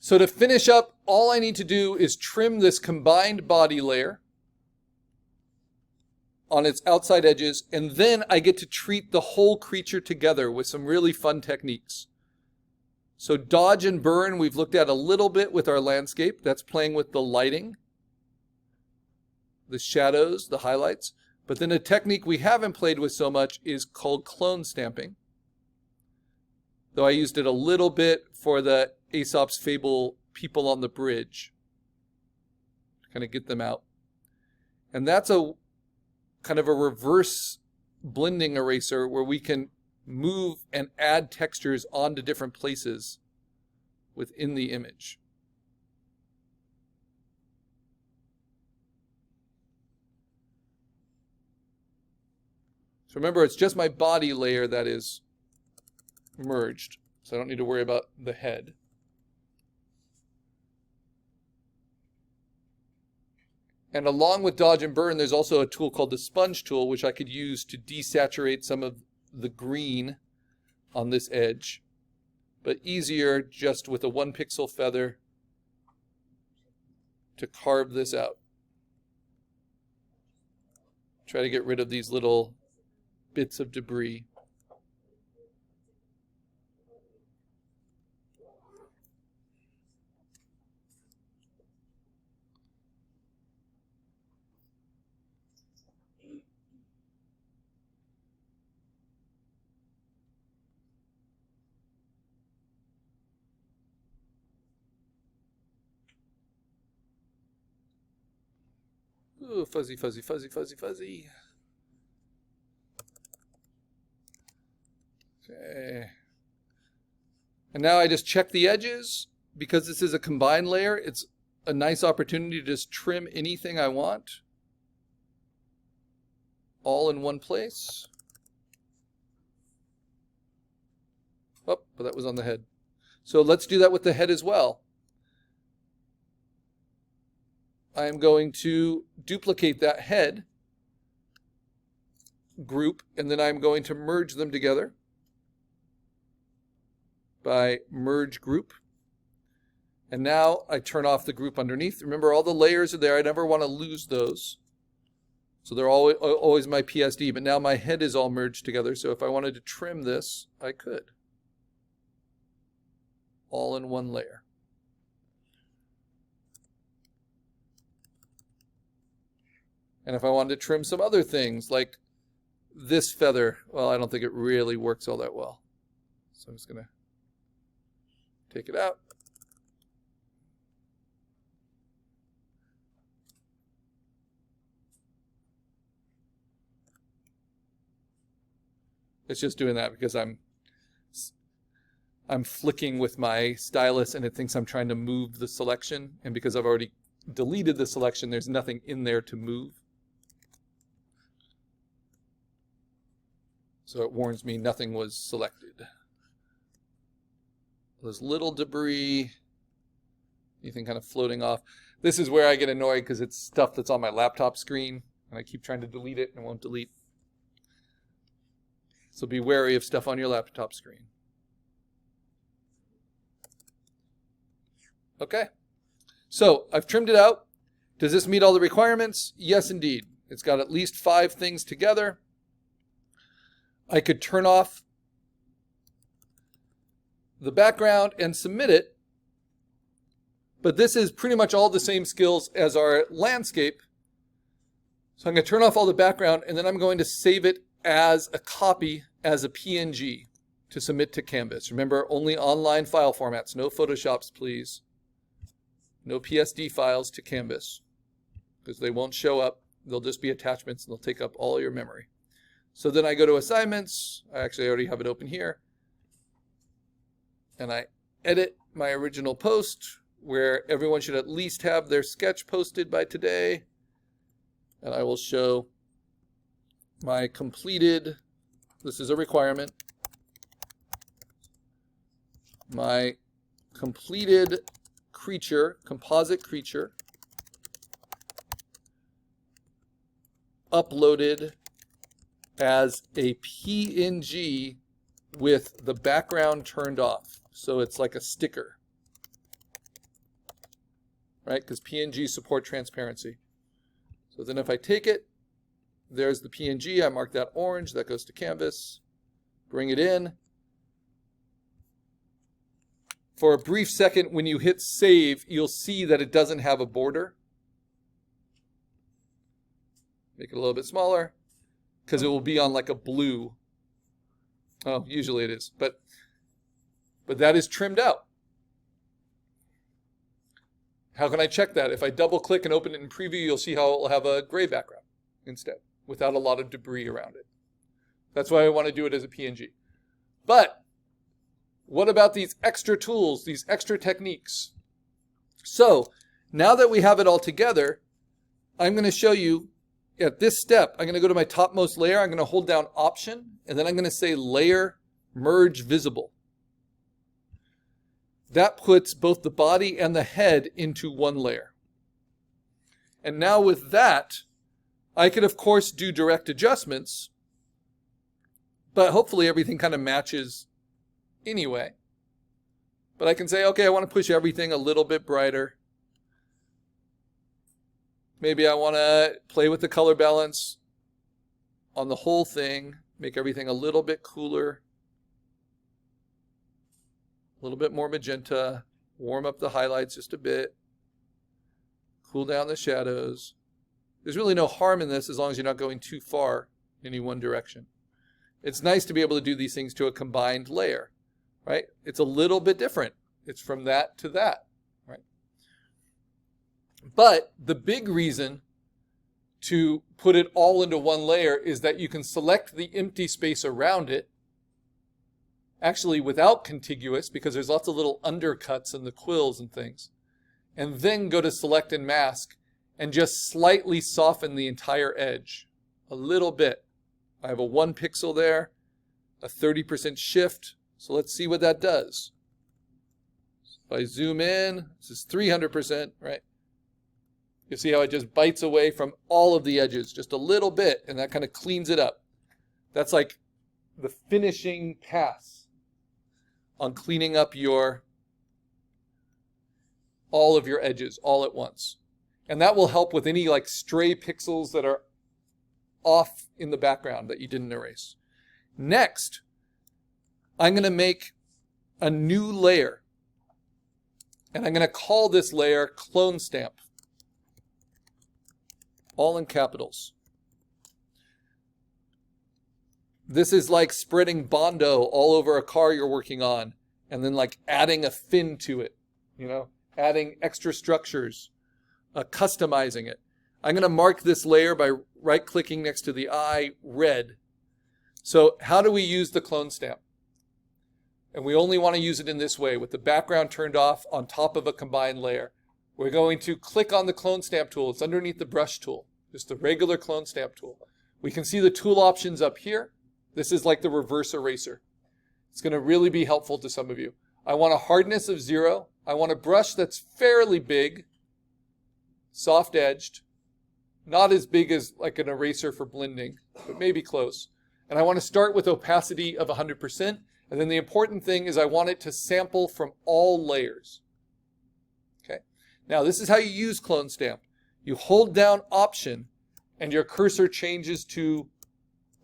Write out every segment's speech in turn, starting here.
So to finish up, all I need to do is trim this combined body layer on its outside edges, and then I get to treat the whole creature together with some really fun techniques. So dodge and burn, we've looked at a little bit with our landscape. That's playing with the lighting, the shadows, the highlights. But then a technique we haven't played with so much is called clone stamping. Though I used it a little bit for the Aesop's Fable people on the bridge, to kind of get them out. And that's a kind of a reverse blending eraser where we can move and add textures onto different places within the image. So remember, it's just my body layer that is merged, so I don't need to worry about the head. And along with dodge and burn, there's also a tool called the sponge tool, which I could use to desaturate some of the green on this edge, but easier just with a 1 pixel feather to carve this out. Try to get rid of these little bits of debris. Ooh, fuzzy, fuzzy, fuzzy, fuzzy, fuzzy. Okay. And now I just check the edges. Because this is a combined layer, it's a nice opportunity to just trim anything I want. All in one place. Oh, but that was on the head. So let's do that with the head as well. I am going to duplicate that head group, and then I'm going to merge them together by merge group. And now I turn off the group underneath. Remember, all the layers are there. I never want to lose those. So they're always my PSD, but now my head is all merged together. So if I wanted to trim this, I could. All in one layer. And if I wanted to trim some other things, like this feather, well, I don't think it really works all that well. So I'm just going to take it out. It's just doing that because I'm flicking with my stylus and it thinks I'm trying to move the selection. And because I've already deleted the selection, there's nothing in there to move. So it warns me nothing was selected. There's little debris, anything kind of floating off. This is where I get annoyed because it's stuff that's on my laptop screen and I keep trying to delete it and it won't delete. So be wary of stuff on your laptop screen. Okay, so I've trimmed it out. Does this meet all the requirements? Yes, indeed. It's got at least 5 things together. I could turn off the background and submit it, but this is pretty much all the same skills as our landscape. So I'm going to turn off all the background and then I'm going to save it as a copy, as a PNG to submit to Canvas. Remember, only online file formats, no Photoshops, please. No PSD files to Canvas because they won't show up. They'll just be attachments and they'll take up all your memory. So then I go to assignments. I actually already have it open here. And I edit my original post where everyone should at least have their sketch posted by today. And I will show my completed, this is a requirement, my completed creature, composite creature, uploaded as a PNG with the background turned off. So it's like a sticker. right? Because PNGs support transparency. So then if I take it, there's the PNG. I mark that orange. That goes to canvas. Bring it in. For a brief second, when you hit save, you'll see that it doesn't have a border. Make it a little bit smaller because it will be on like a blue. Oh, usually it is, but that is trimmed out. How can I check that? If I double click and open it in preview, you'll see how it will have a gray background instead without a lot of debris around it. That's why I want to do it as a PNG. But what about these extra tools, these extra techniques? So now that we have it all together, I'm going to show you at this step, I'm going to go to my topmost layer. I'm going to hold down Option, and then I'm going to say Layer Merge Visible. That puts both the body and the head into one layer. And now with that, I could, of course, do direct adjustments, but hopefully everything kind of matches anyway. But I can say, okay, I want to push everything a little bit brighter. Maybe I want to play with the color balance on the whole thing, make everything a little bit cooler, a little bit more magenta, warm up the highlights just a bit, cool down the shadows. There's really no harm in this as long as you're not going too far in any one direction. It's nice to be able to do these things to a combined layer, right? It's a little bit different. It's from that to that, right? But the big reason to put it all into one layer is that you can select the empty space around it, actually without contiguous, because there's lots of little undercuts in the quills and things, and then go to select and mask and just slightly soften the entire edge a little bit. I have a 1 pixel there, a 30% shift, so let's see what that does. If I zoom in, this is 300%, right? You see how it just bites away from all of the edges just a little bit, and that kind of cleans it up. That's like the finishing pass on cleaning up all of your edges all at once. And that will help with any like stray pixels that are off in the background that you didn't erase. Next, I'm going to make a new layer. And I'm going to call this layer Clone Stamp. All in capitals. This is like spreading Bondo all over a car you're working on and then like adding a fin to it, you know, adding extra structures, customizing it. I'm going to mark this layer by right-clicking next to the eye, red. So how do we use the clone stamp? And we only want to use it in this way, with the background turned off on top of a combined layer. We're going to click on the clone stamp tool. It's underneath the brush tool, just the regular clone stamp tool. We can see the tool options up here. This is like the reverse eraser. It's going to really be helpful to some of you. I want a hardness of 0. I want a brush that's fairly big, soft edged, not as big as like an eraser for blending, but maybe close. And I want to start with opacity of 100%. And then the important thing is I want it to sample from all layers. Okay. Now this is how you use Clone Stamp. You hold down Option and your cursor changes to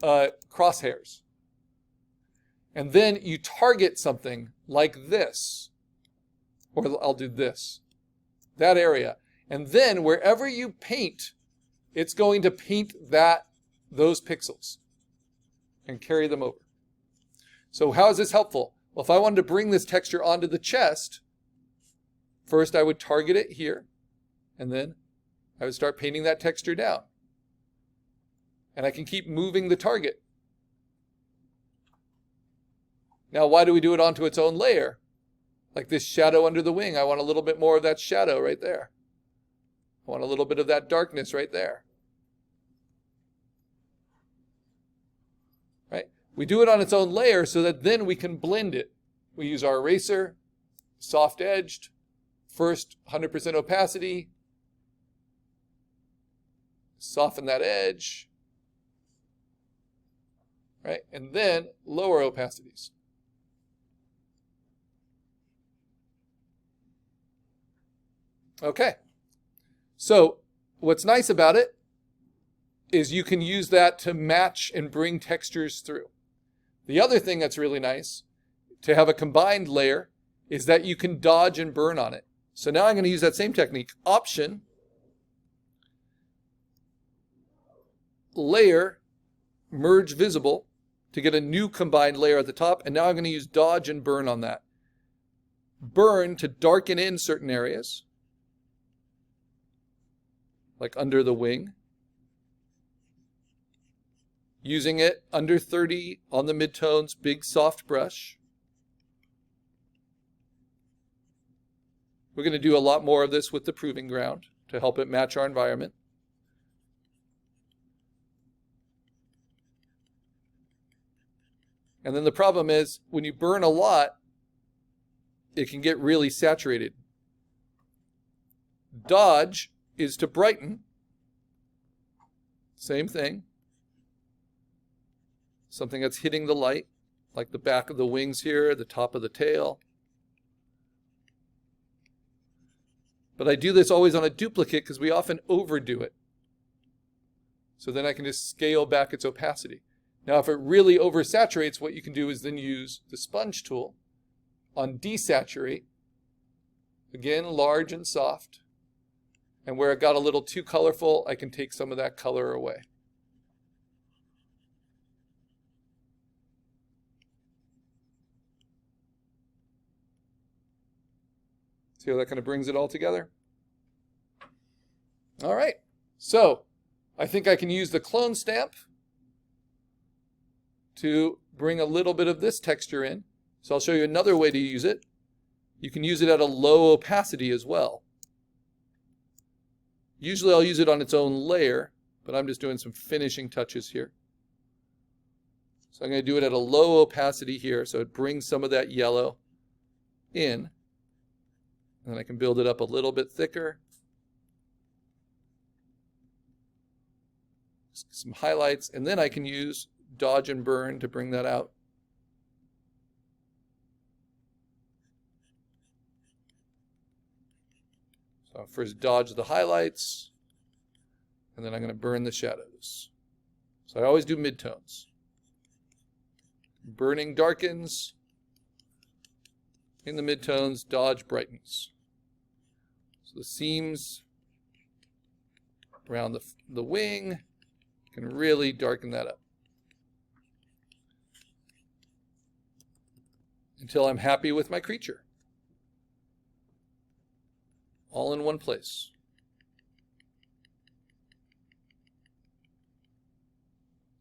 crosshairs. And then you target something like this. Or I'll do this. That area. And then wherever you paint, it's going to paint those pixels and carry them over. So how is this helpful? Well, if I wanted to bring this texture onto the chest, first I would target it here, and then I would start painting that texture down. And I can keep moving the target. Now, why do we do it onto its own layer? Like this shadow under the wing, I want a little bit more of that shadow right there. I want a little bit of that darkness right there. Right? We do it on its own layer so that then we can blend it. We use our eraser, soft edged, first 100% opacity, soften that edge, right? And then lower opacities. Okay, So what's nice about it is you can use that to match and bring textures through. The other thing that's really nice to have a combined layer is that you can dodge and burn on it. So now I'm going to use that same technique. Option, layer, merge visible to get a new combined layer at the top. And now I'm going to use dodge and burn on that. Burn to darken in certain areas, like under the wing. Using it under 30 on the midtones, big soft brush. We're going to do a lot more of this with the proving ground to help it match our environment. And then the problem is when you burn a lot, it can get really saturated. Dodge is to brighten. Same thing. Something that's hitting the light, like the back of the wings here, the top of the tail. But I do this always on a duplicate because we often overdo it. So then I can just scale back its opacity. Now if it really oversaturates, what you can do is then use the sponge tool on desaturate. Again, large and soft. And where it got a little too colorful, I can take some of that color away. See how that kind of brings it all together? All right, so I think I can use the clone stamp to bring a little bit of this texture in. So I'll show you another way to use it. You can use it at a low opacity as well. Usually I'll use it on its own layer, but I'm just doing some finishing touches here. So I'm going to do it at a low opacity here so it brings some of that yellow in. And then I can build it up a little bit thicker. Some highlights, and then I can use dodge and burn to bring that out. So I'll first dodge the highlights, and then I'm going to burn the shadows. So I always do midtones. Burning darkens. In the midtones, dodge brightens. So the seams around the wing can really darken that up. Until I'm happy with my creature. All in one place.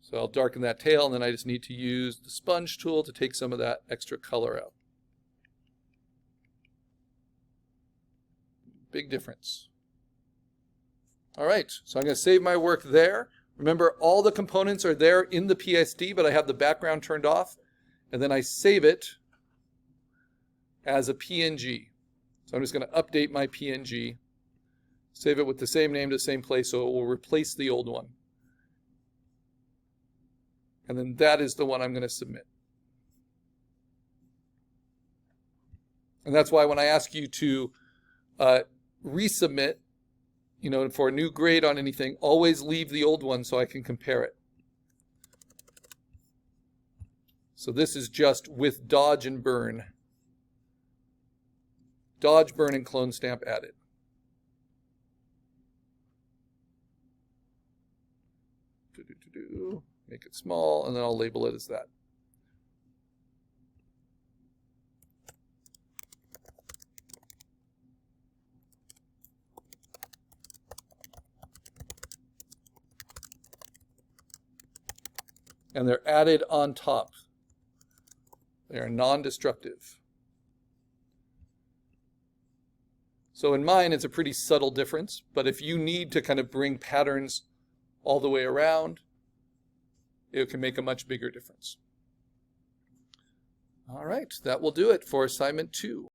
So I'll darken that tail, and then I just need to use the sponge tool to take some of that extra color out. Big difference. All right, so I'm going to save my work there. Remember, all the components are there in the PSD, but I have the background turned off, and then I save it as a PNG. So I'm just going to update my PNG, save it with the same name to the same place, so it will replace the old one. And then that is the one I'm going to submit. And that's why when I ask you to resubmit, you know, for a new grade on anything, always leave the old one so I can compare it. So this is just with dodge and burn. Dodge, burn, and clone stamp added. Make it small, and then I'll label it as that. And they're added on top. They are non-destructive. So in mine, it's a pretty subtle difference, but if you need to kind of bring patterns all the way around, it can make a much bigger difference. All right, that will do it for assignment 2.